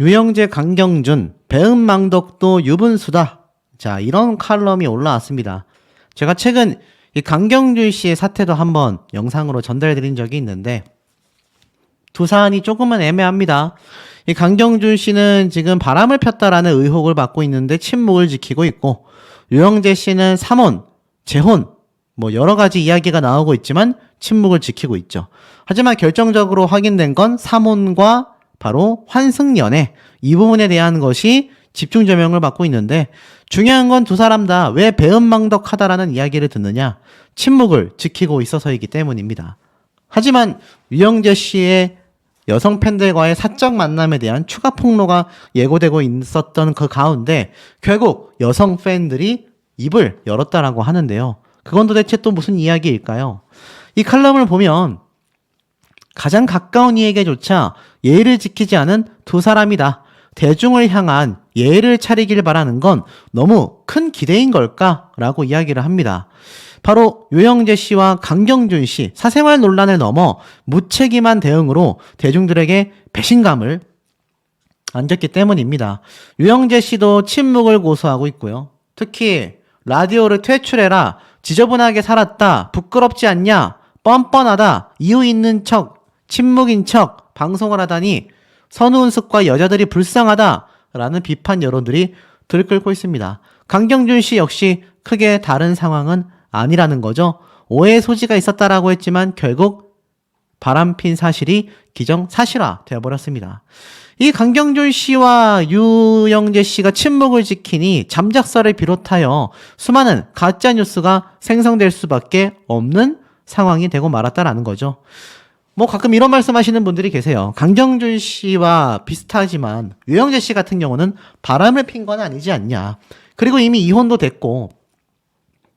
유영재, 강경준, 배은망덕도 유분수다. 자, 이런 칼럼이 올라왔습니다. 제가 최근 이 강경준 씨의 사태도 한번 영상으로 전달드린 적이 있는데 두 사안이 조금은 애매합니다. 이 강경준 씨는 지금 바람을 폈다라는 의혹을 받고 있는데 침묵을 지키고 있고, 유영재 씨는 삼혼, 재혼, 뭐 여러 가지 이야기가 나오고 있지만 침묵을 지키고 있죠. 하지만 결정적으로 확인된 건 삼혼과 바로 환승연애, 이 부분에 대한 것이 집중 조명을 받고 있는데, 중요한 건 두 사람 다 왜 배은망덕하다라는 이야기를 듣느냐, 침묵을 지키고 있어서이기 때문입니다. 하지만 유영재 씨의 여성 팬들과의 사적 만남에 대한 추가 폭로가 예고되고 있었던 그 가운데 결국 여성 팬들이 입을 열었다라고 하는데요. 그건 도대체 또 무슨 이야기일까요? 이 칼럼을 보면 가장 가까운 이에게조차 예의를 지키지 않은 두 사람이다. 대중을 향한 예의를 차리길 바라는 건 너무 큰 기대인 걸까? 라고 이야기를 합니다. 바로 유영재 씨와 강경준 씨 사생활 논란을 넘어 무책임한 대응으로 대중들에게 배신감을 안겼기 때문입니다. 유영재 씨도 침묵을 고수하고 있고요. 특히 라디오를 퇴출해라, 지저분하게 살았다, 부끄럽지 않냐, 뻔뻔하다, 이유 있는 척, 침묵인 척 방송을 하다니 선우은숙과 여자들이 불쌍하다 라는 비판 여론들이 들끓고 있습니다. 강경준 씨 역시 크게 다른 상황은 아니라는 거죠. 오해의 소지가 있었다라고 했지만 결국 바람핀 사실이 기정사실화 되어버렸습니다. 이 강경준 씨와 유영재 씨가 침묵을 지키니 잠작사를 비롯하여 수많은 가짜뉴스가 생성될 수밖에 없는 상황이 되고 말았다라는 거죠. 뭐 가끔 이런 말씀하시는 분들이 계세요. 강경준 씨와 비슷하지만 유영재 씨 같은 경우는 바람을 핀 건 아니지 않냐. 그리고 이미 이혼도 됐고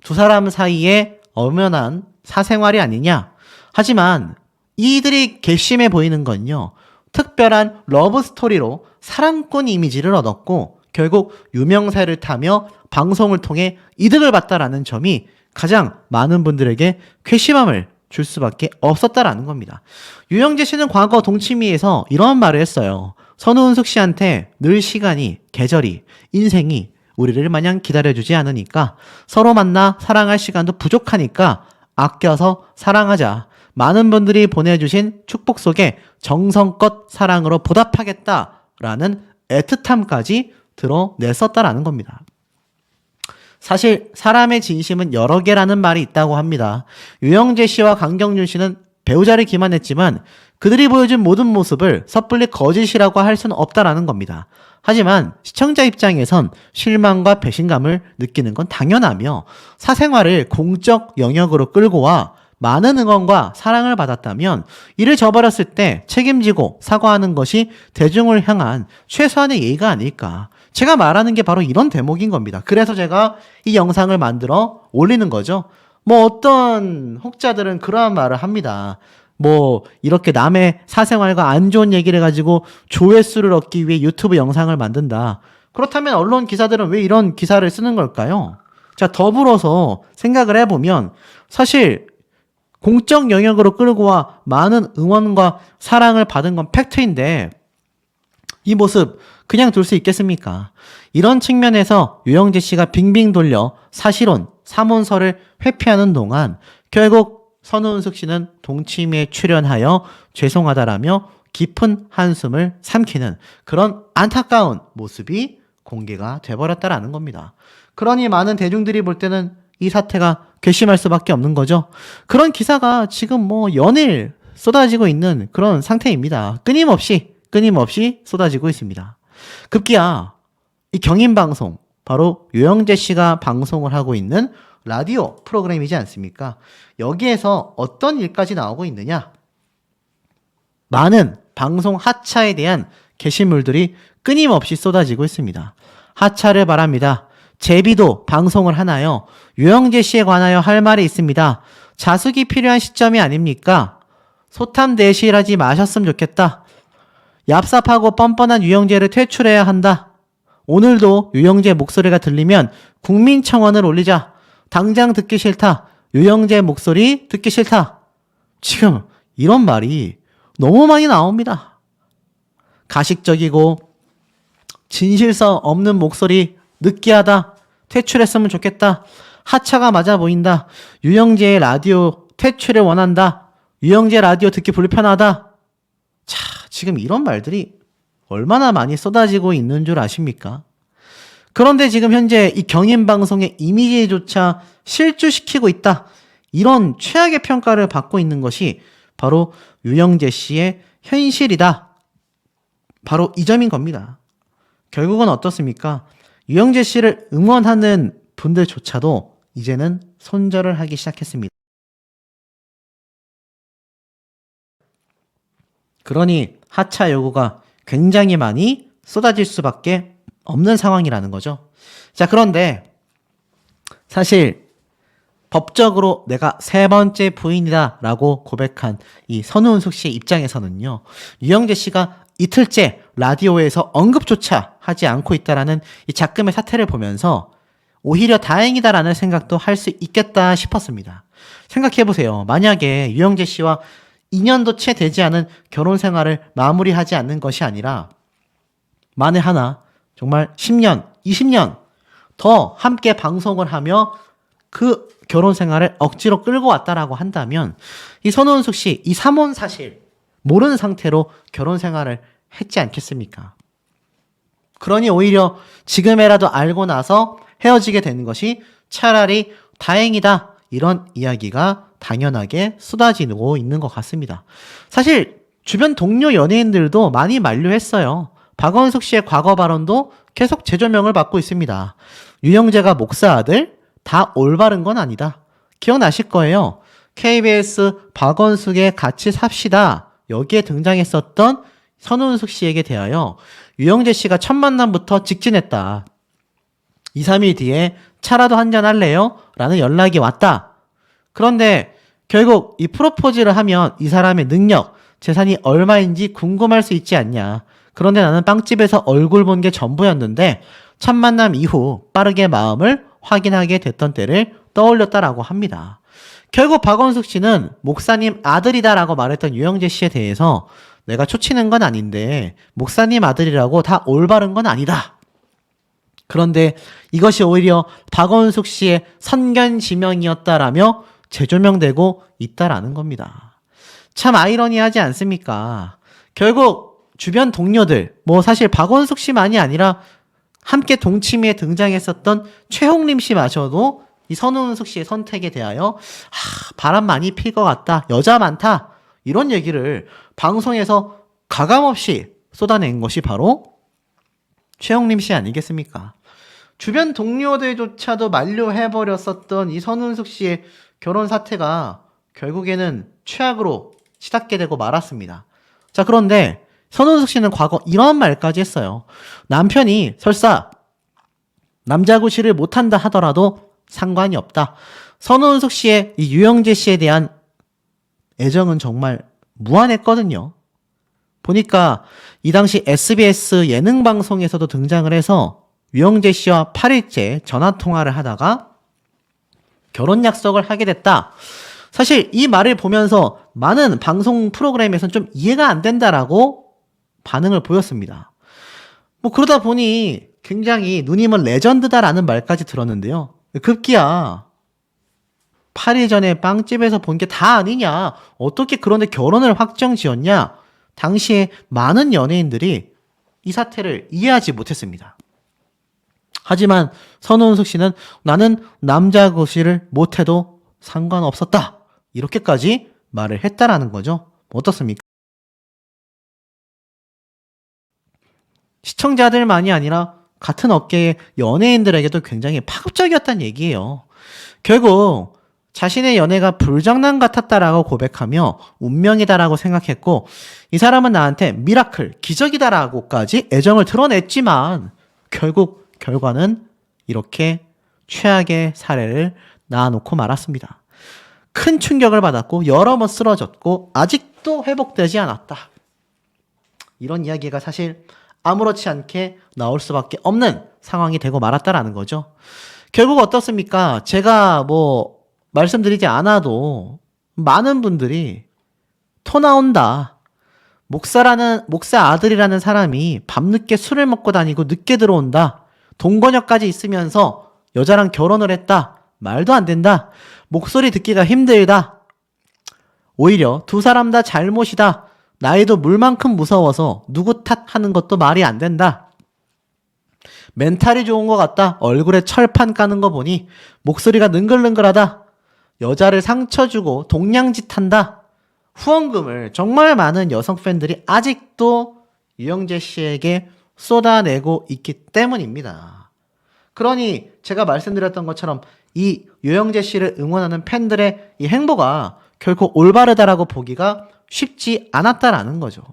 두 사람 사이에 엄연한 사생활이 아니냐. 하지만 이들이 괘씸해 보이는 건요, 특별한 러브 스토리로 사랑꾼 이미지를 얻었고 결국 유명세를 타며 방송을 통해 이득을 봤다라는 점이 가장 많은 분들에게 괘씸함을 줄 수밖에 없었다라는 겁니다. 유영재 씨는 과거 동치미에서 이런 말을 했어요. 선우은숙 씨한테 늘 시간이, 계절이, 인생이 우리를 마냥 기다려주지 않으니까, 서로 만나 사랑할 시간도 부족하니까 아껴서 사랑하자. 많은 분들이 보내주신 축복 속에 정성껏 사랑으로 보답하겠다라는 애틋함까지 드러냈었다라는 겁니다. 사실 사람의 진심은 여러 개라는 말이 있다고 합니다. 유영재 씨와 강경준 씨는 배우자를 기만했지만 그들이 보여준 모든 모습을 섣불리 거짓이라고 할 수는 없다라는 겁니다. 하지만 시청자 입장에선 실망과 배신감을 느끼는 건 당연하며, 사생활을 공적 영역으로 끌고 와 많은 응원과 사랑을 받았다면 이를 저버렸을 때 책임지고 사과하는 것이 대중을 향한 최소한의 예의가 아닐까. 제가 말하는 게 바로 이런 대목인 겁니다. 그래서 제가 이 영상을 만들어 올리는 거죠. 뭐 어떤 혹자들은 그러한 말을 합니다. 뭐 이렇게 남의 사생활과 안 좋은 얘기를 가지고 조회수를 얻기 위해 유튜브 영상을 만든다. 그렇다면 언론 기사들은 왜 이런 기사를 쓰는 걸까요? 자, 더불어서 생각을 해보면 사실 공적 영역으로 끌고 와 많은 응원과 사랑을 받은 건 팩트인데 이 모습 그냥 둘 수 있겠습니까? 이런 측면에서 유영재 씨가 빙빙 돌려 사실혼, 삼혼설을 회피하는 동안 결국 선우은숙 씨는 동치미에 출연하여 죄송하다라며 깊은 한숨을 삼키는 그런 안타까운 모습이 공개가 돼버렸다라는 겁니다. 그러니 많은 대중들이 볼 때는 이 사태가 괘씸할 수밖에 없는 거죠. 그런 기사가 지금 뭐 연일 쏟아지고 있는 그런 상태입니다. 끊임없이 쏟아지고 있습니다. 급기야 이 경인방송, 바로 유영재 씨가 방송을 하고 있는 라디오 프로그램이지 않습니까? 여기에서 어떤 일까지 나오고 있느냐? 많은 방송 하차에 대한 게시물들이 끊임없이 쏟아지고 있습니다. 하차를 바랍니다. 제비도 방송을 하나요? 유영재 씨에 관하여 할 말이 있습니다. 자숙이 필요한 시점이 아닙니까? 소탐 대실하지 마셨으면 좋겠다. 얍삽하고 뻔뻔한 유영재를 퇴출해야 한다. 오늘도 유영재 목소리가 들리면 국민청원을 올리자. 당장 듣기 싫다. 유영재 목소리 듣기 싫다. 지금 이런 말이 너무 많이 나옵니다. 가식적이고 진실성 없는 목소리, 느끼하다, 퇴출했으면 좋겠다, 하차가 맞아 보인다, 유영재의 라디오 퇴출을 원한다, 유영재 라디오 듣기 불편하다. 자, 지금 이런 말들이 얼마나 많이 쏟아지고 있는 줄 아십니까? 그런데 지금 현재 이 경인방송의 이미지조차 실추시키고 있다. 이런 최악의 평가를 받고 있는 것이 바로 유영재 씨의 현실이다. 바로 이 점인 겁니다. 결국은 어떻습니까? 유영재 씨를 응원하는 분들조차도 이제는 손절을 하기 시작했습니다. 그러니 하차 요구가 굉장히 많이 쏟아질 수밖에 없는 상황이라는 거죠. 자, 그런데 사실 법적으로 내가 세 번째 부인이다 라고 고백한 이 선우은숙 씨의 입장에서는요, 유영재 씨가 이틀째 라디오에서 언급조차 하지 않고 있다라는 이 작금의 사태를 보면서 오히려 다행이다라는 생각도 할 수 있겠다 싶었습니다. 생각해보세요. 만약에 유영재 씨와 2년도 채 되지 않은 결혼 생활을 마무리하지 않는 것이 아니라 만에 하나 정말 10년, 20년 더 함께 방송을 하며 그 결혼 생활을 억지로 끌고 왔다라고 한다면 이 선우은숙 씨 이 삼혼 사실 모르는 상태로 결혼 생활을 했지 않겠습니까? 그러니 오히려 지금이라도 알고 나서 헤어지게 되는 것이 차라리 다행이다. 이런 이야기가 당연하게 쏟아지고 있는 것 같습니다. 사실 주변 동료 연예인들도 많이 만류했어요. 박원숙 씨의 과거 발언도 계속 재조명을 받고 있습니다. 유영재가 목사 아들? 다 올바른 건 아니다. 기억나실 거예요. KBS 박원숙의 같이 삽시다. 여기에 등장했었던 선우은숙 씨에게 대하여 유영재 씨가 첫 만남부터 직진했다. 2, 3일 뒤에 차라도 한잔 할래요? 라는 연락이 왔다. 그런데 결국 이 프로포즈를 하면 이 사람의 능력, 재산이 얼마인지 궁금할 수 있지 않냐. 그런데 나는 빵집에서 얼굴 본 게 전부였는데 첫 만남 이후 빠르게 마음을 확인하게 됐던 때를 떠올렸다라고 합니다. 결국 박원숙 씨는 목사님 아들이다라고 말했던 유영재 씨에 대해서 내가 초치는 건 아닌데 목사님 아들이라고 다 올바른 건 아니다. 그런데 이것이 오히려 박원숙 씨의 선견지명이었다라며 재조명되고 있다라는 겁니다. 참 아이러니하지 않습니까? 결국 주변 동료들, 사실 박원숙 씨만이 아니라 함께 동치미에 등장했었던 최홍림 씨마저도 이 선우은숙 씨의 선택에 대하여 바람 많이 필 것 같다, 여자 많다, 이런 얘기를 방송에서 가감없이 쏟아낸 것이 바로 최홍림 씨 아니겠습니까? 주변 동료들조차도 만류해버렸었던 이 선우은숙 씨의 결혼 사태가 결국에는 최악으로 치닫게 되고 말았습니다. 자, 그런데 선우은숙 씨는 과거 이런 말까지 했어요. 남편이 설사 남자 구실을 못한다 하더라도 상관이 없다. 선우은숙 씨의 이 유영재 씨에 대한 애정은 정말 무한했거든요. 보니까 이 당시 SBS 예능방송에서도 등장을 해서 유영재 씨와 8일째 전화통화를 하다가 결혼 약속을 하게 됐다. 사실 이 말을 보면서 많은 방송 프로그램에서는 좀 이해가 안 된다라고 반응을 보였습니다. 그러다 보니 굉장히 누님은 레전드다라는 말까지 들었는데요. 급기야 8일 전에 빵집에서 본 게 다 아니냐, 어떻게 그런데 결혼을 확정 지었냐, 당시에 많은 연예인들이 이 사태를 이해하지 못했습니다. 하지만 선우은숙 씨는 나는 남자 구실을 못해도 상관없었다, 이렇게까지 말을 했다라는 거죠. 어떻습니까? 시청자들만이 아니라 같은 업계의 연예인들에게도 굉장히 파급적이었다는 얘기예요. 결국 자신의 연애가 불장난 같았다라고 고백하며 운명이다라고 생각했고, 이 사람은 나한테 미라클, 기적이다라고까지 애정을 드러냈지만 결국 결과는 이렇게 최악의 사례를 낳아놓고 말았습니다. 큰 충격을 받았고 여러 번 쓰러졌고 아직도 회복되지 않았다. 이런 이야기가 사실 아무렇지 않게 나올 수밖에 없는 상황이 되고 말았다라는 거죠. 결국 어떻습니까? 제가 말씀드리지 않아도 많은 분들이 토 나온다, 목사 아들이라는 사람이 밤늦게 술을 먹고 다니고 늦게 들어온다. 동거녀까지 있으면서 여자랑 결혼을 했다. 말도 안 된다. 목소리 듣기가 힘들다. 오히려 두 사람 다 잘못이다. 나이도 물만큼 무서워서 누구 탓하는 것도 말이 안 된다. 멘탈이 좋은 것 같다. 얼굴에 철판 까는 거 보니 목소리가 능글능글하다. 여자를 상처 주고 동냥짓 한다. 후원금을 정말 많은 여성 팬들이 아직도 유영재 씨에게 쏟아내고 있기 때문입니다. 그러니 제가 말씀드렸던 것처럼 이 유영재 씨를 응원하는 팬들의 이 행보가 결코 올바르다라고 보기가 쉽지 않았다라는 거죠.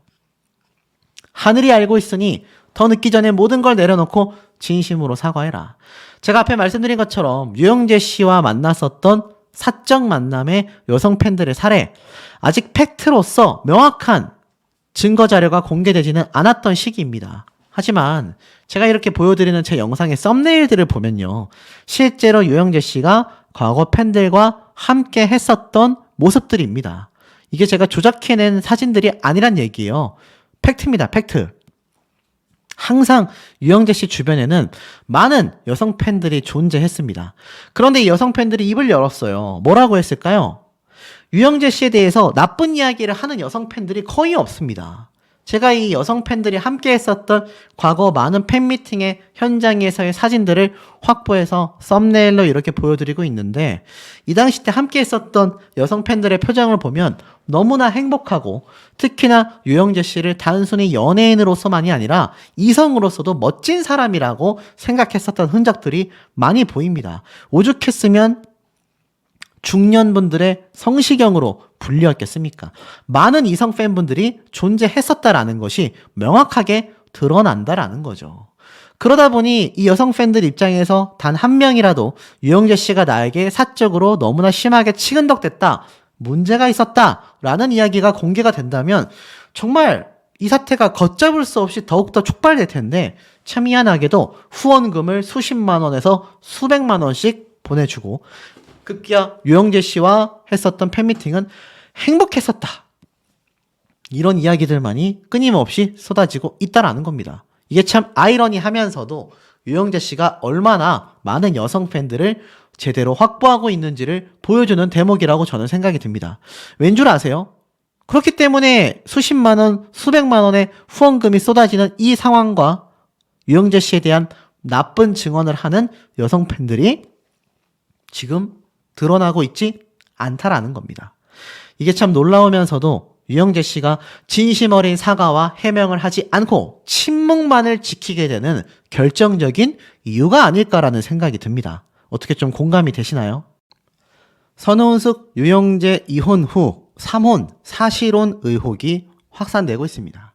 하늘이 알고 있으니 더 늦기 전에 모든 걸 내려놓고 진심으로 사과해라. 제가 앞에 말씀드린 것처럼 유영재 씨와 만났었던 사적 만남의 여성 팬들의 사례, 아직 팩트로서 명확한 증거 자료가 공개되지는 않았던 시기입니다. 하지만 제가 이렇게 보여드리는 제 영상의 썸네일들을 보면요, 실제로 유영재 씨가 과거 팬들과 함께 했었던 모습들입니다. 이게 제가 조작해낸 사진들이 아니란 얘기예요. 팩트입니다. 팩트. 항상 유영재 씨 주변에는 많은 여성 팬들이 존재했습니다. 그런데 이 여성 팬들이 입을 열었어요. 뭐라고 했을까요? 유영재 씨에 대해서 나쁜 이야기를 하는 여성 팬들이 거의 없습니다. 제가 이 여성 팬들이 함께 했었던 과거 많은 팬미팅의 현장에서의 사진들을 확보해서 썸네일로 이렇게 보여드리고 있는데, 이 당시 때 함께 했었던 여성 팬들의 표정을 보면 너무나 행복하고, 특히나 유영재 씨를 단순히 연예인으로서만이 아니라 이성으로서도 멋진 사람이라고 생각했었던 흔적들이 많이 보입니다. 오죽했으면 중년분들의 성시경으로 불리웠겠습니까? 많은 이성 팬분들이 존재했었다라는 것이 명확하게 드러난다라는 거죠. 그러다 보니 이 여성 팬들 입장에서 단 한 명이라도 유영재 씨가 나에게 사적으로 너무나 심하게 치근덕댔다, 문제가 있었다라는 이야기가 공개가 된다면 정말 이 사태가 걷잡을 수 없이 더욱더 촉발될 텐데, 참 희한하게도 후원금을 수십만 원에서 수백만 원씩 보내주고, 급기야 유영재 씨와 했었던 팬미팅은 행복했었다, 이런 이야기들만이 끊임없이 쏟아지고 있다라는 겁니다. 이게 참 아이러니하면서도 유영재 씨가 얼마나 많은 여성 팬들을 제대로 확보하고 있는지를 보여주는 대목이라고 저는 생각이 듭니다. 왠 줄 아세요? 그렇기 때문에 수십만 원, 수백만 원의 후원금이 쏟아지는 이 상황과 유영재 씨에 대한 나쁜 증언을 하는 여성 팬들이 지금 드러나고 있지 않다라는 겁니다. 이게 참 놀라우면서도 유영재 씨가 진심 어린 사과와 해명을 하지 않고 침묵만을 지키게 되는 결정적인 이유가 아닐까라는 생각이 듭니다. 어떻게 좀 공감이 되시나요? 선우은숙, 유영재 이혼 후 3혼 사실혼 의혹이 확산되고 있습니다.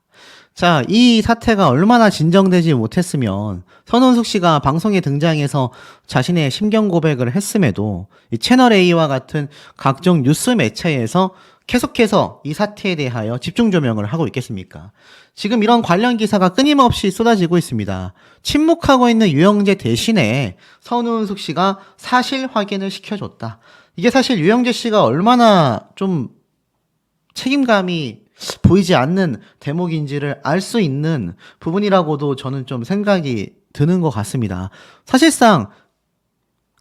자, 이 사태가 얼마나 진정되지 못했으면 선우은숙 씨가 방송에 등장해서 자신의 심경 고백을 했음에도 이 채널A와 같은 각종 뉴스 매체에서 계속해서 이 사태에 대하여 집중 조명을 하고 있겠습니까? 지금 이런 관련 기사가 끊임없이 쏟아지고 있습니다. 침묵하고 있는 유영재 대신에 선우은숙 씨가 사실 확인을 시켜줬다. 이게 사실 유영재 씨가 얼마나 좀 책임감이 보이지 않는 대목인지를 알 수 있는 부분이라고도 저는 좀 생각이 드는 것 같습니다. 사실상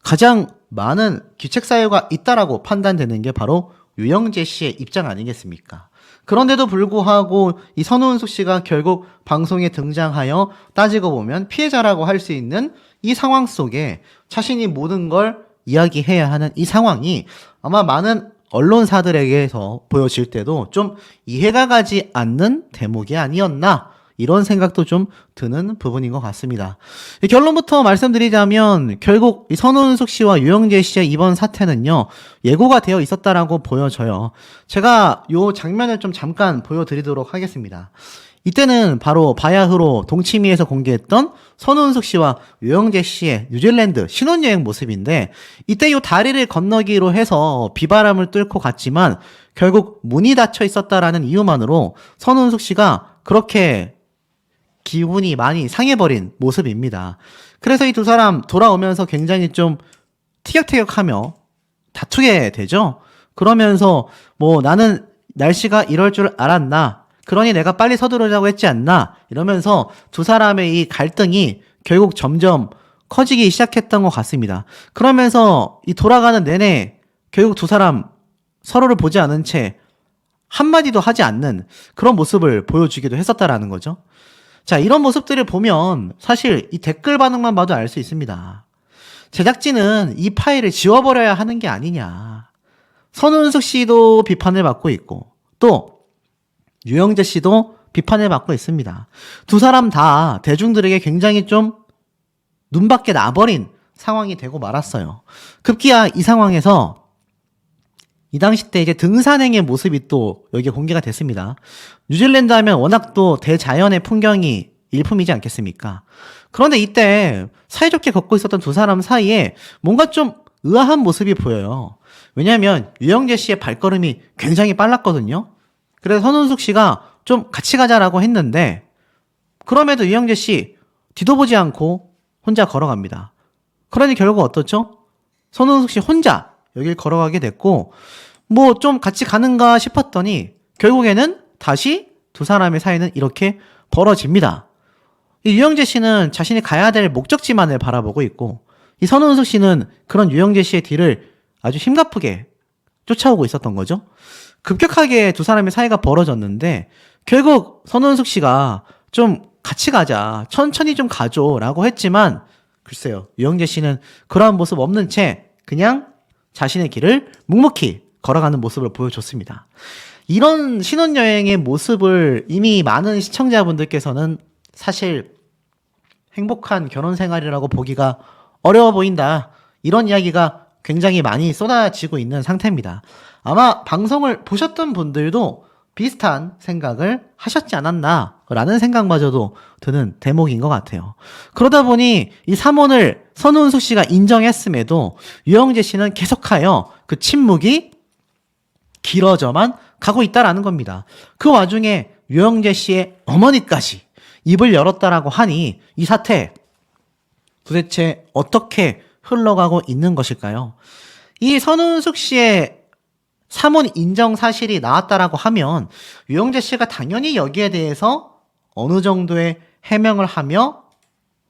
가장 많은 기책 사유가 있다라고 판단되는 게 바로 유영재 씨의 입장 아니겠습니까? 그런데도 불구하고 이 선우은숙 씨가 결국 방송에 등장하여 따지고 보면 피해자라고 할 수 있는 이 상황 속에 자신이 모든 걸 이야기해야 하는 이 상황이 아마 많은 언론사들에게서 보여질 때도 좀 이해가 가지 않는 대목이 아니었나, 이런 생각도 좀 드는 부분인 것 같습니다. 결론부터 말씀드리자면 결국 이 선우은숙 씨와 유영재 씨의 이번 사태는요, 예고가 되어 있었다라고 보여져요. 제가 요 장면을 좀 잠깐 보여드리도록 하겠습니다. 이때는 바로 바야흐로 동치미에서 공개했던 선우은숙 씨와 유영재 씨의 뉴질랜드 신혼여행 모습인데, 이때 요 다리를 건너기로 해서 비바람을 뚫고 갔지만 결국 문이 닫혀 있었다라는 이유만으로 선우은숙 씨가 그렇게 기분이 많이 상해버린 모습입니다. 그래서 이 두 사람 돌아오면서 굉장히 좀 티격태격하며 다투게 되죠. 그러면서 뭐 나는 날씨가 이럴 줄 알았나, 그러니 내가 빨리 서두르자고 했지 않나? 이러면서 두 사람의 이 갈등이 결국 점점 커지기 시작했던 것 같습니다. 그러면서 이 돌아가는 내내 결국 두 사람 서로를 보지 않은 채 한마디도 하지 않는 그런 모습을 보여주기도 했었다라는 거죠. 자, 이런 모습들을 보면 사실 이 댓글 반응만 봐도 알 수 있습니다. 제작진은 이 파일을 지워버려야 하는 게 아니냐. 선우은숙 씨도 비판을 받고 있고 또 유영재 씨도 비판을 받고 있습니다. 두 사람 다 대중들에게 굉장히 좀 눈밖에 나버린 상황이 되고 말았어요. 급기야 이 상황에서 이 당시 때 이제 등산행의 모습이 또 여기에 공개가 됐습니다. 뉴질랜드 하면 워낙 또 대자연의 풍경이 일품이지 않겠습니까? 그런데 이때 사이좋게 걷고 있었던 두 사람 사이에 뭔가 좀 의아한 모습이 보여요. 왜냐하면 유영재 씨의 발걸음이 굉장히 빨랐거든요. 그래서 선운숙 씨가 좀 같이 가자라고 했는데 그럼에도 유영재 씨 뒤도 보지 않고 혼자 걸어갑니다. 그러니 결국 어떻죠? 선운숙 씨 혼자 여길 걸어가게 됐고 뭐 좀 같이 가는가 싶었더니 결국에는 다시 두 사람의 사이는 이렇게 벌어집니다. 이 유영재 씨는 자신이 가야 될 목적지만을 바라보고 있고 이 선운숙 씨는 그런 유영재 씨의 뒤를 아주 힘가쁘게 쫓아오고 있었던 거죠. 급격하게 두 사람의 사이가 벌어졌는데 결국 선운숙 씨가 좀 같이 가자, 천천히 좀 가줘 라고 했지만 글쎄요, 유영재 씨는 그러한 모습 없는 채 그냥 자신의 길을 묵묵히 걸어가는 모습을 보여줬습니다. 이런 신혼여행의 모습을 이미 많은 시청자분들께서는 사실 행복한 결혼 생활이라고 보기가 어려워 보인다. 이런 이야기가 굉장히 많이 쏟아지고 있는 상태입니다. 아마 방송을 보셨던 분들도 비슷한 생각을 하셨지 않았나 라는 생각마저도 드는 대목인 것 같아요. 그러다 보니 이 3혼을 선운숙 씨가 인정했음에도 유영재 씨는 계속하여 그 침묵이 길어져만 가고 있다라는 겁니다. 그 와중에 유영재 씨의 어머니까지 입을 열었다라고 하니 이 사태 도대체 어떻게 흘러가고 있는 것일까요? 이 선운숙 씨의 3혼 인정 사실이 나왔다라고 하면 유영재 씨가 당연히 여기에 대해서 어느 정도의 해명을 하며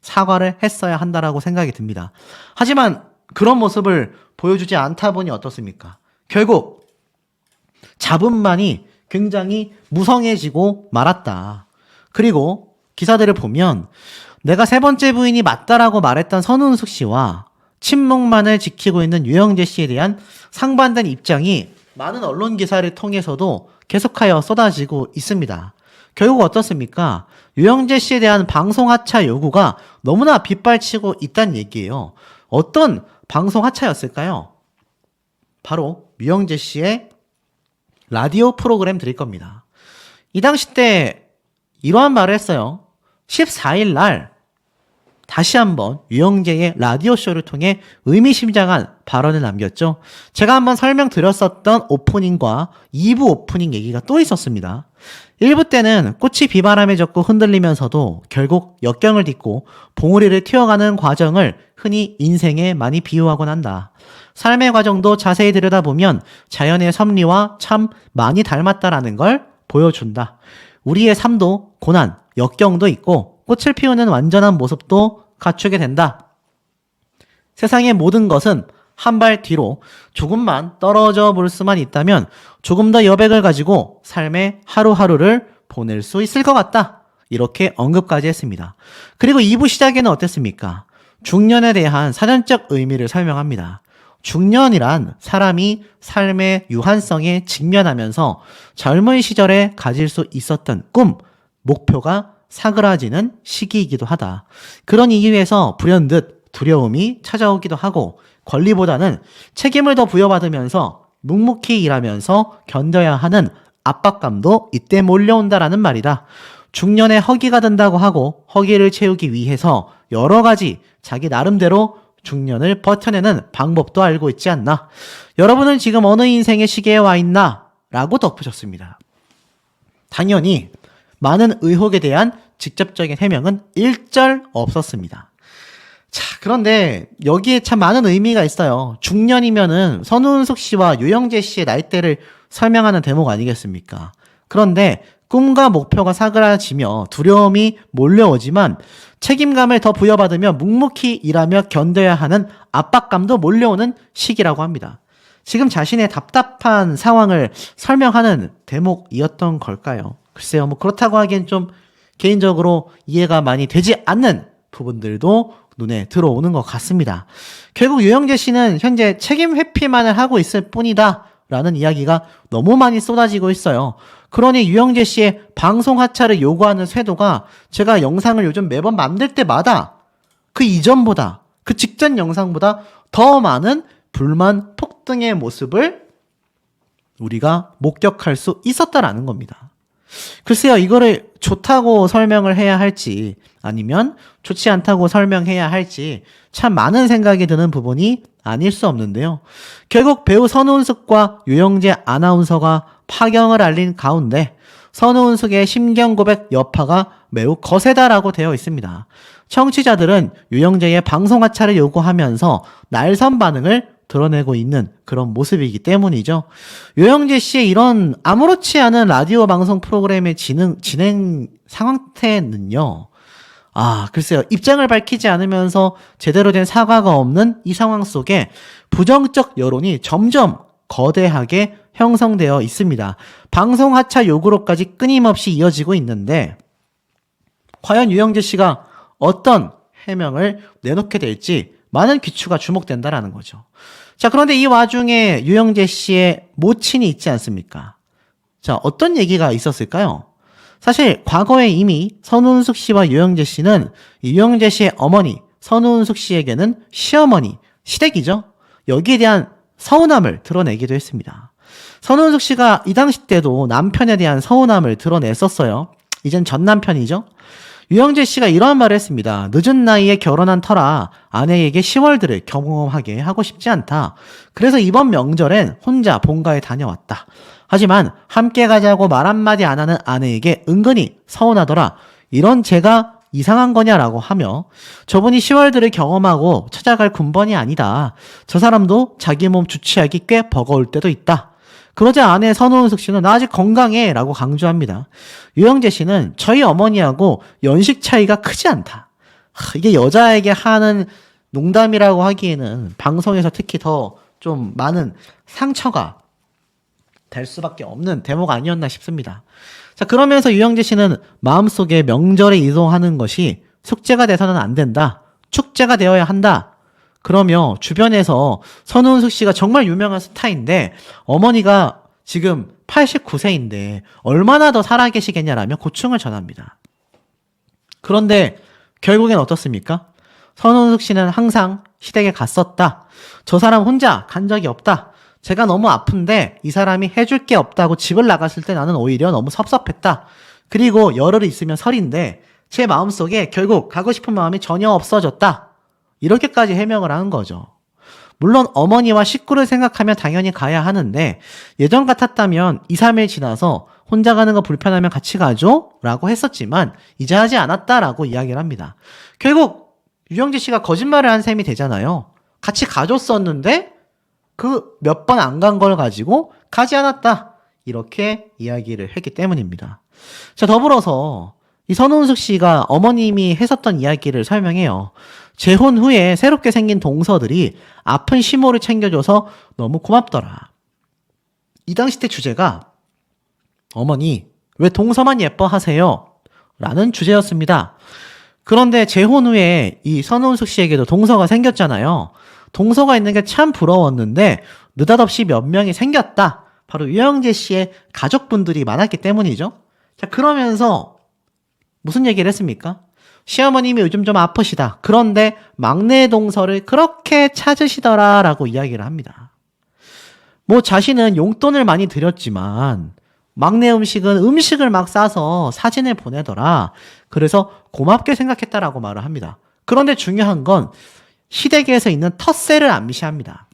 사과를 했어야 한다라고 생각이 듭니다. 하지만 그런 모습을 보여주지 않다 보니 어떻습니까? 결국 자분만이 굉장히 무성해지고 말았다. 그리고 기사들을 보면 내가 세 번째 부인이 맞다라고 말했던 선운숙 씨와 침묵만을 지키고 있는 유영재 씨에 대한 상반된 입장이 많은 언론 기사를 통해서도 계속하여 쏟아지고 있습니다. 결국 어떻습니까? 유영재 씨에 대한 방송 하차 요구가 너무나 빗발치고 있다는 얘기예요. 어떤 방송 하차였을까요? 바로 유영재 씨의 라디오 프로그램 드릴 겁니다. 이 당시 때 이러한 말을 했어요. 14일 날 다시 한번 유영재의 라디오쇼를 통해 의미심장한 발언을 남겼죠. 제가 한번 설명드렸었던 오프닝과 2부 오프닝 얘기가 또 있었습니다. 1부 때는 꽃이 비바람에 젖고 흔들리면서도 결국 역경을 딛고 봉우리를 튀어가는 과정을 흔히 인생에 많이 비유하곤 한다. 삶의 과정도 자세히 들여다보면 자연의 섭리와 참 많이 닮았다라는 걸 보여준다. 우리의 삶도 고난, 역경도 있고 꽃을 피우는 완전한 모습도 갖추게 된다. 세상의 모든 것은 한 발 뒤로 조금만 떨어져 볼 수만 있다면 조금 더 여백을 가지고 삶의 하루하루를 보낼 수 있을 것 같다. 이렇게 언급까지 했습니다. 그리고 2부 시작에는 어땠습니까? 중년에 대한 사전적 의미를 설명합니다. 중년이란 사람이 삶의 유한성에 직면하면서 젊은 시절에 가질 수 있었던 꿈, 목표가 사그라지는 시기이기도 하다. 그런 이유에서 불현듯 두려움이 찾아오기도 하고 권리보다는 책임을 더 부여받으면서 묵묵히 일하면서 견뎌야 하는 압박감도 이때 몰려온다라는 말이다. 중년에 허기가 든다고 하고 허기를 채우기 위해서 여러 가지 자기 나름대로 중년을 버텨내는 방법도 알고 있지 않나? 여러분은 지금 어느 인생의 시기에 와 있나? 라고 덧붙였습니다. 당연히 많은 의혹에 대한 직접적인 해명은 일절 없었습니다. 자, 그런데 여기에 참 많은 의미가 있어요. 중년이면은 선운숙 씨와 유영재 씨의 나이대를 설명하는 대목 아니겠습니까? 그런데 꿈과 목표가 사그라지며 두려움이 몰려오지만 책임감을 더 부여받으며 묵묵히 일하며 견뎌야 하는 압박감도 몰려오는 시기라고 합니다. 지금 자신의 답답한 상황을 설명하는 대목이었던 걸까요? 글쎄요, 뭐 그렇다고 하기엔 좀 개인적으로 이해가 많이 되지 않는 부분들도 눈에 들어오는 것 같습니다. 결국 유영재 씨는 현재 책임 회피만을 하고 있을 뿐이다 라는 이야기가 너무 많이 쏟아지고 있어요. 그러니 유영재 씨의 방송 하차를 요구하는 쇄도가 제가 영상을 요즘 매번 만들 때마다 그 이전보다, 그 직전 영상보다 더 많은 불만 폭등의 모습을 우리가 목격할 수 있었다라는 겁니다. 글쎄요, 이거를 좋다고 설명을 해야 할지 아니면 좋지 않다고 설명해야 할지 참 많은 생각이 드는 부분이 아닐 수 없는데요. 결국 배우 선우은숙과 유영재 아나운서가 파경을 알린 가운데 선우은숙의 심경 고백 여파가 매우 거세다라고 되어 있습니다. 청취자들은 유영재의 방송 하차를 요구하면서 날선 반응을 드러내고 있는 그런 모습이기 때문이죠. 유영재 씨의 이런 아무렇지 않은 라디오 방송 프로그램의 진행 상태는요. 글쎄요. 입장을 밝히지 않으면서 제대로 된 사과가 없는 이 상황 속에 부정적 여론이 점점 거대하게 형성되어 있습니다. 방송 하차 요구로까지 끊임없이 이어지고 있는데 과연 유영재 씨가 어떤 해명을 내놓게 될지 많은 귀추가 주목된다라는 거죠. 자, 그런데 이 와중에 유영재 씨의 모친이 있지 않습니까? 자, 어떤 얘기가 있었을까요? 사실 과거에 이미 선우은숙 씨와 유영재 씨는 유영재 씨의 어머니 선우은숙 씨에게는 시어머니, 시댁이죠. 여기에 대한 서운함을 드러내기도 했습니다. 선우은숙 씨가 이 당시 때도 남편에 대한 서운함을 드러냈었어요. 이젠 전 남편이죠. 유영재 씨가 이런 말을 했습니다. 늦은 나이에 결혼한 터라 아내에게 시월들을 경험하게 하고 싶지 않다. 그래서 이번 명절엔 혼자 본가에 다녀왔다. 하지만 함께 가자고 말 한마디 안 하는 아내에게 은근히 서운하더라. 이런 제가 이상한 거냐라고 하며 저분이 시월들을 경험하고 찾아갈 군번이 아니다. 저 사람도 자기 몸 주치하기 꽤 버거울 때도 있다. 그러자 아내 선우은숙 씨는 나 아직 건강해 라고 강조합니다. 유영재 씨는 저희 어머니하고 연식 차이가 크지 않다. 이게 여자에게 하는 농담이라고 하기에는 방송에서 특히 더 좀 많은 상처가 될 수밖에 없는 대목 아니었나 싶습니다. 자, 그러면서 유영재 씨는 마음속에 명절에 이동하는 것이 숙제가 돼서는 안 된다. 축제가 되어야 한다. 그러며 주변에서 선우은숙 씨가 정말 유명한 스타인데 어머니가 지금 89세인데 얼마나 더 살아계시겠냐라며 고충을 전합니다. 그런데 결국엔 어떻습니까? 선우은숙 씨는 항상 시댁에 갔었다. 저 사람 혼자 간 적이 없다. 제가 너무 아픈데 이 사람이 해줄 게 없다고 집을 나갔을 때 나는 오히려 너무 섭섭했다. 그리고 열흘 있으면 설인데 제 마음속에 결국 가고 싶은 마음이 전혀 없어졌다. 이렇게까지 해명을 하는 거죠. 물론 어머니와 식구를 생각하면 당연히 가야 하는데 예전 같았다면 2, 3일 지나서 혼자 가는 거 불편하면 같이 가죠? 라고 했었지만 이제 하지 않았다라고 이야기를 합니다. 결국 유영재 씨가 거짓말을 한 셈이 되잖아요. 같이 가줬었는데 그 몇 번 안 간 걸 가지고 가지 않았다. 이렇게 이야기를 했기 때문입니다. 자, 더불어서 이 선우은숙 씨가 어머님이 했었던 이야기를 설명해요. 재혼 후에 새롭게 생긴 동서들이 아픈 시모를 챙겨줘서 너무 고맙더라. 이 당시 때 주제가 어머니 왜 동서만 예뻐하세요? 라는 주제였습니다. 그런데 재혼 후에 이 선우은숙 씨에게도 동서가 생겼잖아요. 동서가 있는 게 참 부러웠는데 느닷없이 몇 명이 생겼다. 바로 유영재 씨의 가족분들이 많았기 때문이죠. 자, 그러면서 무슨 얘기를 했습니까? 시어머님이 요즘 좀 아프시다. 그런데 막내 동서를 그렇게 찾으시더라 라고 이야기를 합니다. 뭐 자신은 용돈을 많이 드렸지만 막내 음식을 막 싸서 사진을 보내더라. 그래서 고맙게 생각했다라고 말을 합니다. 그런데 중요한 건 시댁에서 있는 텃세를 암시합니다.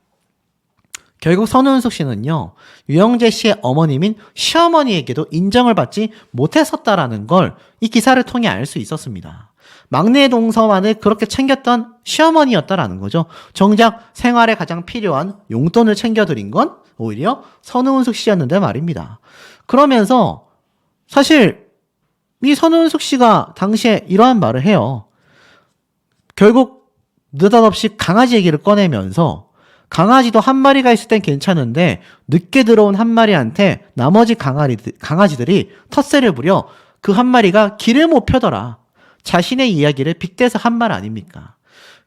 결국 선우은숙 씨는요, 유영재 씨의 어머님인 시어머니에게도 인정을 받지 못했었다라는 걸 이 기사를 통해 알 수 있었습니다. 막내 동서만을 그렇게 챙겼던 시어머니였다라는 거죠. 정작 생활에 가장 필요한 용돈을 챙겨드린 건 오히려 선우은숙 씨였는데 말입니다. 그러면서 사실 이 선우은숙 씨가 당시에 이러한 말을 해요. 결국 느닷없이 강아지 얘기를 꺼내면서 강아지도 한 마리가 있을 땐 괜찮은데 늦게 들어온 한 마리한테 나머지 강아지들이 텃세를 부려 그 한 마리가 길을 못 펴더라. 자신의 이야기를 빗대서 한 말 아닙니까?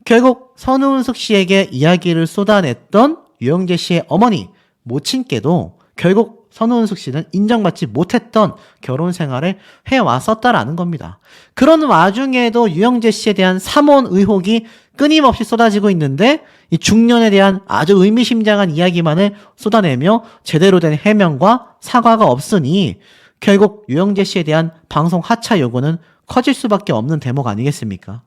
결국 선우은숙 씨에게 이야기를 쏟아냈던 유영재 씨의 어머니, 모친께도 결국 선우은숙 씨는 인정받지 못했던 결혼 생활을 해왔었다라는 겁니다. 그런 와중에도 유영재 씨에 대한 삼혼 의혹이 끊임없이 쏟아지고 있는데 이 중년에 대한 아주 의미심장한 이야기만을 쏟아내며 제대로 된 해명과 사과가 없으니 결국 유영재 씨에 대한 방송 하차 요구는 커질 수밖에 없는 대목 아니겠습니까?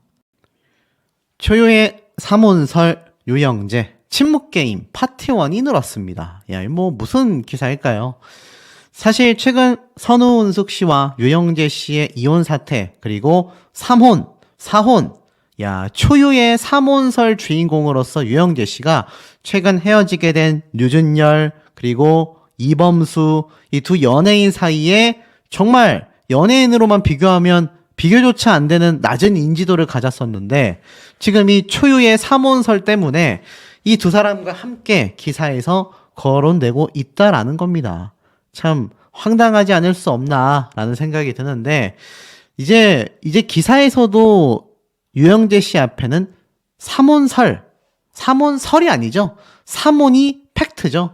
초유의 삼혼설 유영재 침묵게임 파트 1이 늘었습니다. 야, 무슨 기사일까요? 사실 최근 선우은숙 씨와 유영재 씨의 이혼 사태, 그리고 삼혼, 사혼, 초유의 삼혼설 주인공으로서 유영재 씨가 최근 헤어지게 된 류준열, 그리고 이범수, 이 두 연예인 사이에 정말 연예인으로만 비교하면 비교조차 안 되는 낮은 인지도를 가졌었는데 지금 이 초유의 삼혼설 때문에 이 두 사람과 함께 기사에서 거론되고 있다라는 겁니다. 참 황당하지 않을 수 없나라는 생각이 드는데 이제 기사에서도 유영재 씨 앞에는 삼혼설이 아니죠. 삼혼이 팩트죠.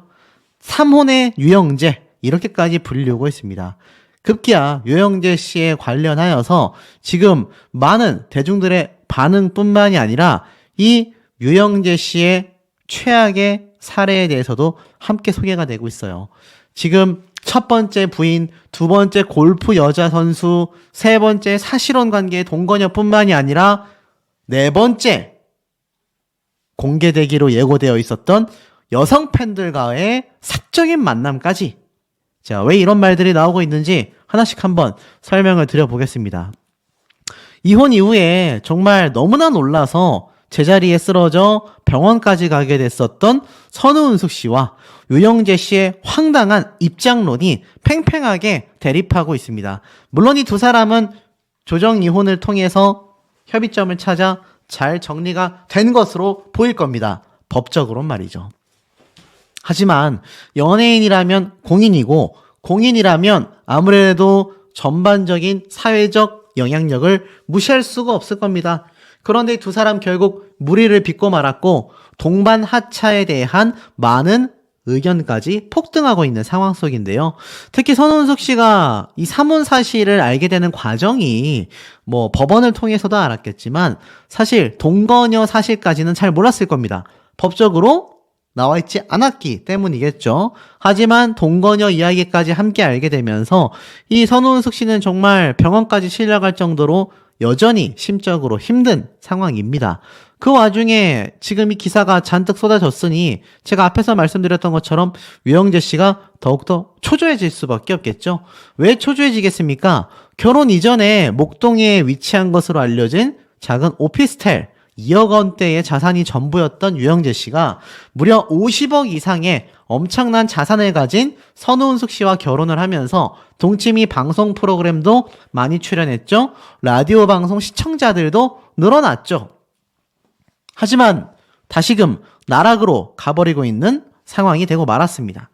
삼혼의 유영재 이렇게까지 불리우고 있습니다. 급기야 유영재 씨에 관련하여서 지금 많은 대중들의 반응뿐만이 아니라 이 유영재 씨의 최악의 사례에 대해서도 함께 소개가 되고 있어요. 지금 첫 번째 부인, 두 번째 골프 여자 선수, 세 번째 사실혼 관계의 동거녀뿐만이 아니라 네 번째 공개되기로 예고되어 있었던 여성 팬들과의 사적인 만남까지. 자, 왜 이런 말들이 나오고 있는지 하나씩 한번 설명을 드려보겠습니다. 이혼 이후에 정말 너무나 놀라서 제자리에 쓰러져 병원까지 가게 됐었던 선우은숙 씨와 유영재 씨의 황당한 입장론이 팽팽하게 대립하고 있습니다. 물론 이 두 사람은 조정 이혼을 통해서 협의점을 찾아 잘 정리가 된 것으로 보일 겁니다. 법적으로는 말이죠. 하지만 연예인이라면 공인이고 공인이라면 아무래도 전반적인 사회적 영향력을 무시할 수가 없을 겁니다. 그런데 두 사람 결국 무리를 빚고 말았고 동반 하차에 대한 많은 의견까지 폭등하고 있는 상황 속인데요. 특히 선우은숙 씨가 이 삼혼 사실을 알게 되는 과정이 법원을 통해서도 알았겠지만 사실 동거녀 사실까지는 잘 몰랐을 겁니다. 법적으로 나와 있지 않았기 때문이겠죠. 하지만 동거녀 이야기까지 함께 알게 되면서 이 선우은숙 씨는 정말 병원까지 실려갈 정도로 여전히 심적으로 힘든 상황입니다. 그 와중에 지금 이 기사가 잔뜩 쏟아졌으니 제가 앞에서 말씀드렸던 것처럼 유영재 씨가 더욱더 초조해질 수밖에 없겠죠. 왜 초조해지겠습니까? 결혼 이전에 목동에 위치한 것으로 알려진 작은 오피스텔 2억 원대의 자산이 전부였던 유영재 씨가 무려 50억 이상의 엄청난 자산을 가진 선우은숙 씨와 결혼을 하면서 동치미 방송 프로그램도 많이 출연했죠. 라디오 방송 시청자들도 늘어났죠. 하지만 다시금 나락으로 가버리고 있는 상황이 되고 말았습니다.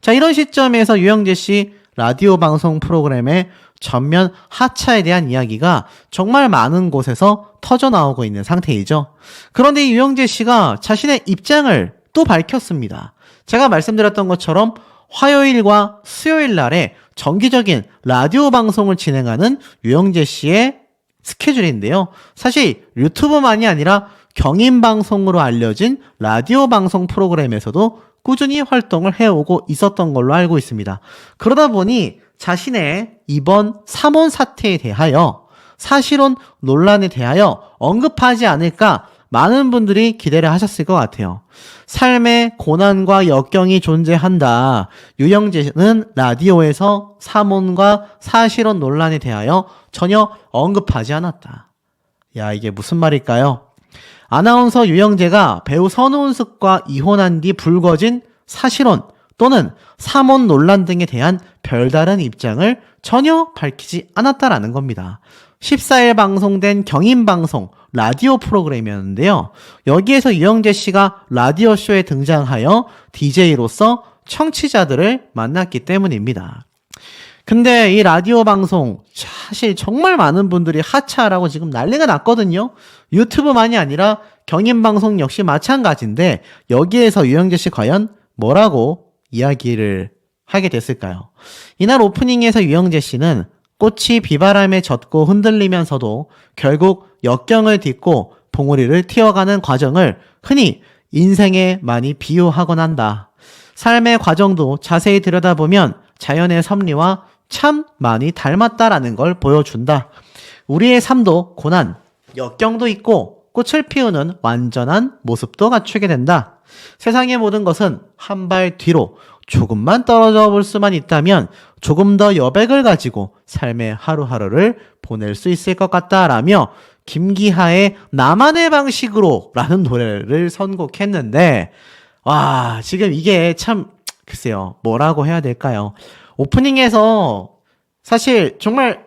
자, 이런 시점에서 유영재 씨 라디오 방송 프로그램의 전면 하차에 대한 이야기가 정말 많은 곳에서 터져나오고 있는 상태이죠. 그런데 이 유영재 씨가 자신의 입장을 또 밝혔습니다. 제가 말씀드렸던 것처럼 화요일과 수요일 날에 정기적인 라디오 방송을 진행하는 유영재 씨의 스케줄인데요. 사실 유튜브만이 아니라 경인방송으로 알려진 라디오 방송 프로그램에서도 꾸준히 활동을 해오고 있었던 걸로 알고 있습니다. 그러다 보니 자신의 이번 삼혼 사태에 대하여 사실혼 논란에 대하여 언급하지 않을까 많은 분들이 기대를 하셨을 것 같아요. 삶의 고난과 역경이 존재한다. 유영재는 라디오에서 삼혼과 사실혼 논란에 대하여 전혀 언급하지 않았다. 야, 이게 무슨 말일까요? 아나운서 유영재가 배우 선우은숙과 이혼한 뒤 불거진 사실혼 또는 삼혼 논란 등에 대한 별다른 입장을 전혀 밝히지 않았다라는 겁니다. 14일 방송된 경인방송 라디오 프로그램이었는데요. 여기에서 유영재 씨가 라디오쇼에 등장하여 DJ로서 청취자들을 만났기 때문입니다. 근데 이 라디오 방송 사실 정말 많은 분들이 하차라고 지금 난리가 났거든요. 유튜브만이 아니라 경인방송 역시 마찬가지인데 여기에서 유영재 씨 과연 뭐라고 이야기를 하게 됐을까요? 이날 오프닝에서 유영재 씨는 꽃이 비바람에 젖고 흔들리면서도 결국 역경을 딛고 봉우리를 튀어가는 과정을 흔히 인생에 많이 비유하곤 한다. 삶의 과정도 자세히 들여다보면 자연의 섭리와 참 많이 닮았다라는 걸 보여준다. 우리의 삶도 고난, 역경도 있고 꽃을 피우는 완전한 모습도 갖추게 된다. 세상의 모든 것은 한 발 뒤로 조금만 떨어져 볼 수만 있다면 조금 더 여백을 가지고 삶의 하루하루를 보낼 수 있을 것 같다라며 김기하의 나만의 방식으로 라는 노래를 선곡했는데 와 지금 이게 참 글쎄요 뭐라고 해야 될까요? 오프닝에서 사실 정말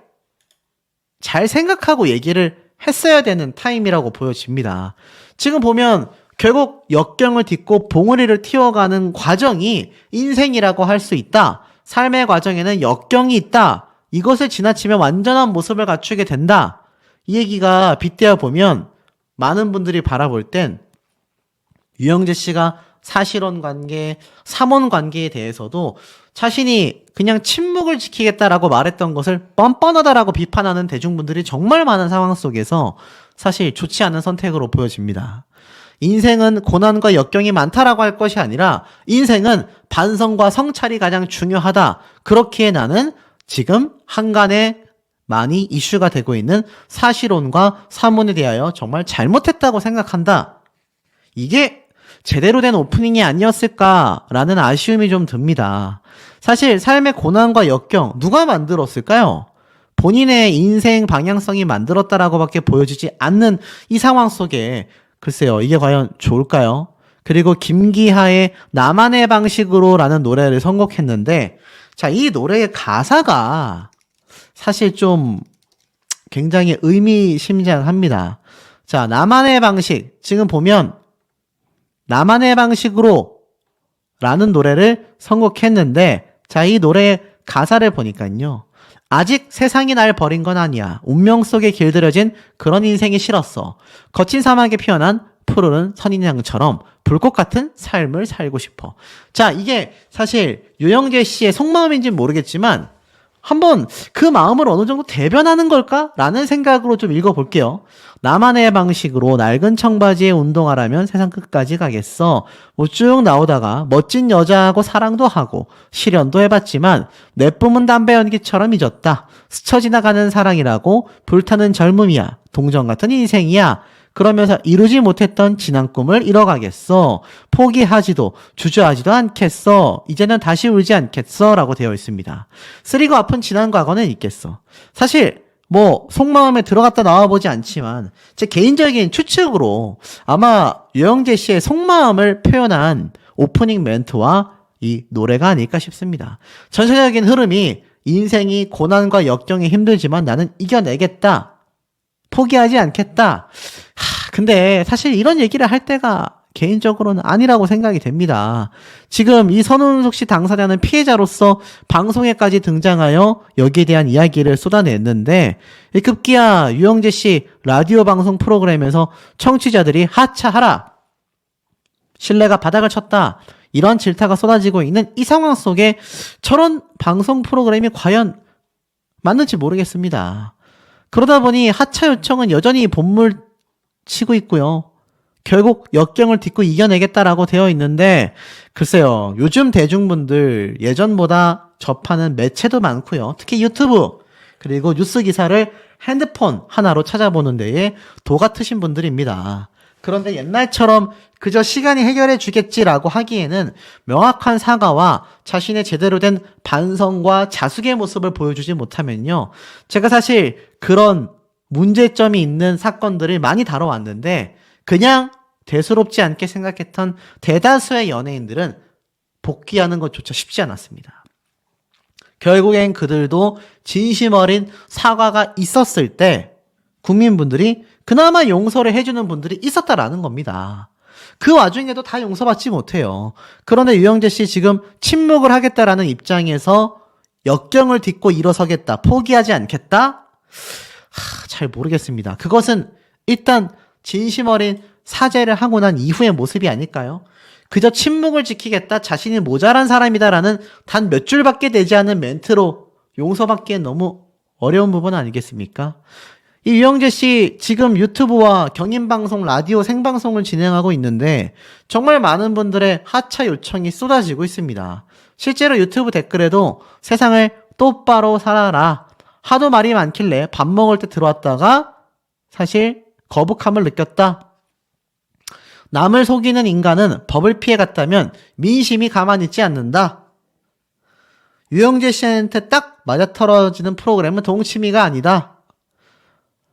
잘 생각하고 얘기를 했어야 되는 타임이라고 보여집니다. 지금 보면 결국 역경을 딛고 봉우리를 튀어가는 과정이 인생이라고 할 수 있다. 삶의 과정에는 역경이 있다. 이것을 지나치면 완전한 모습을 갖추게 된다. 이 얘기가 빗대어 보면 많은 분들이 바라볼 땐 유영재 씨가 사실혼 관계, 삼혼 관계에 대해서도 자신이 그냥 침묵을 지키겠다라고 말했던 것을 뻔뻔하다라고 비판하는 대중분들이 정말 많은 상황 속에서 사실 좋지 않은 선택으로 보여집니다. 인생은 고난과 역경이 많다라고 할 것이 아니라 인생은 반성과 성찰이 가장 중요하다. 그렇기에 나는 지금 한간에 많이 이슈가 되고 있는 사실혼과 삼혼에 대하여 정말 잘못했다고 생각한다. 이게 제대로 된 오프닝이 아니었을까라는 아쉬움이 좀 듭니다. 사실 삶의 고난과 역경 누가 만들었을까요? 본인의 인생 방향성이 만들었다라고밖에 보여지지 않는 이 상황 속에 글쎄요 이게 과연 좋을까요? 그리고 김기하의 나만의 방식으로 라는 노래를 선곡했는데 자, 이 노래의 가사가 사실 좀 굉장히 의미심장합니다. 자, 나만의 방식 지금 보면 나만의 방식으로 라는 노래를 선곡했는데 자, 이 노래의 가사를 보니까요. 아직 세상이 날 버린 건 아니야. 운명 속에 길들여진 그런 인생이 싫었어. 거친 사막에 피어난 푸르른 선인장처럼 불꽃 같은 삶을 살고 싶어. 자, 이게 사실 유영재 씨의 속마음인지는 모르겠지만 한번 그 마음을 어느 정도 대변하는 걸까? 라는 생각으로 좀 읽어볼게요. 나만의 방식으로 낡은 청바지에 운동하라면 세상 끝까지 가겠어. 뭐 쭉 나오다가 멋진 여자하고 사랑도 하고 실연도 해봤지만 내 뿜은 담배 연기처럼 잊었다. 스쳐 지나가는 사랑이라고 불타는 젊음이야. 동정 같은 인생이야. 그러면서 이루지 못했던 지난 꿈을 이뤄가겠어. 포기하지도 주저하지도 않겠어. 이제는 다시 울지 않겠어. 라고 되어 있습니다. 쓰리고 아픈 지난 과거는 있겠어. 사실 뭐 속마음에 들어갔다 나와보지 않지만 제 개인적인 추측으로 아마 유영재 씨의 속마음을 표현한 오프닝 멘트와 이 노래가 아닐까 싶습니다. 전체적인 흐름이 인생이 고난과 역경이 힘들지만 나는 이겨내겠다. 포기하지 않겠다. 근데 사실 이런 얘기를 할 때가 개인적으로는 아니라고 생각이 됩니다. 지금 이 선운숙 씨 당사자는 피해자로서 방송에까지 등장하여 여기에 대한 이야기를 쏟아냈는데 급기야 유영재 씨 라디오 방송 프로그램에서 청취자들이 하차하라. 신뢰가 바닥을 쳤다. 이런 질타가 쏟아지고 있는 이 상황 속에 저런 방송 프로그램이 과연 맞는지 모르겠습니다. 그러다 보니 하차 요청은 여전히 본물치고 있고요. 결국 역경을 딛고 이겨내겠다라고 되어 있는데 글쎄요. 요즘 대중분들 예전보다 접하는 매체도 많고요. 특히 유튜브 그리고 뉴스 기사를 핸드폰 하나로 찾아보는 데에 도 같으신 분들입니다. 그런데 옛날처럼 그저 시간이 해결해 주겠지라고 하기에는 명확한 사과와 자신의 제대로 된 반성과 자숙의 모습을 보여주지 못하면요. 제가 사실 그런 문제점이 있는 사건들을 많이 다뤄왔는데 그냥 대수롭지 않게 생각했던 대다수의 연예인들은 복귀하는 것조차 쉽지 않았습니다. 결국엔 그들도 진심 어린 사과가 있었을 때 국민분들이 그나마 용서를 해주는 분들이 있었다라는 겁니다. 그 와중에도 다 용서받지 못해요. 그런데 유영재 씨 지금 침묵을 하겠다라는 입장에서 역경을 딛고 일어서겠다, 포기하지 않겠다? 잘 모르겠습니다. 그것은 일단 진심 어린 사죄를 하고 난 이후의 모습이 아닐까요? 그저 침묵을 지키겠다, 자신이 모자란 사람이다라는 단 몇 줄밖에 되지 않은 멘트로 용서받기엔 너무 어려운 부분 아니겠습니까? 이 유영재 씨 지금 유튜브와 경인방송, 라디오 생방송을 진행하고 있는데 정말 많은 분들의 하차 요청이 쏟아지고 있습니다. 실제로 유튜브 댓글에도 세상을 똑바로 살아라, 하도 말이 많길래 밥 먹을 때 들어왔다가 사실 거북함을 느꼈다. 남을 속이는 인간은 법을 피해갔다면 민심이 가만히 있지 않는다. 유영재 씨한테 딱 맞아떨어지는 프로그램은 동치미가 아니다.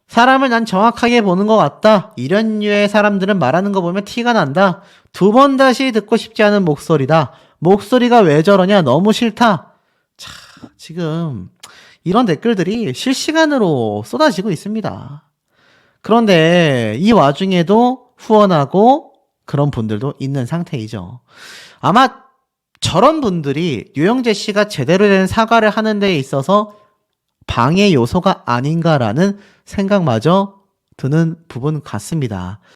사람을 난 정확하게 보는 것 같다. 이런 류의 사람들은 말하는 거 보면 티가 난다. 두 번 다시 듣고 싶지 않은 목소리다. 목소리가 왜 저러냐, 너무 싫다. 자, 지금 이런 댓글들이 실시간으로 쏟아지고 있습니다. 그런데 이 와중에도 후원하고 그런 분들도 있는 상태이죠. 아마 저런 분들이 유영재 씨가 제대로 된 사과를 하는 데 있어서 방해 요소가 아닌가라는 생각마저 드는 부분 같습니다.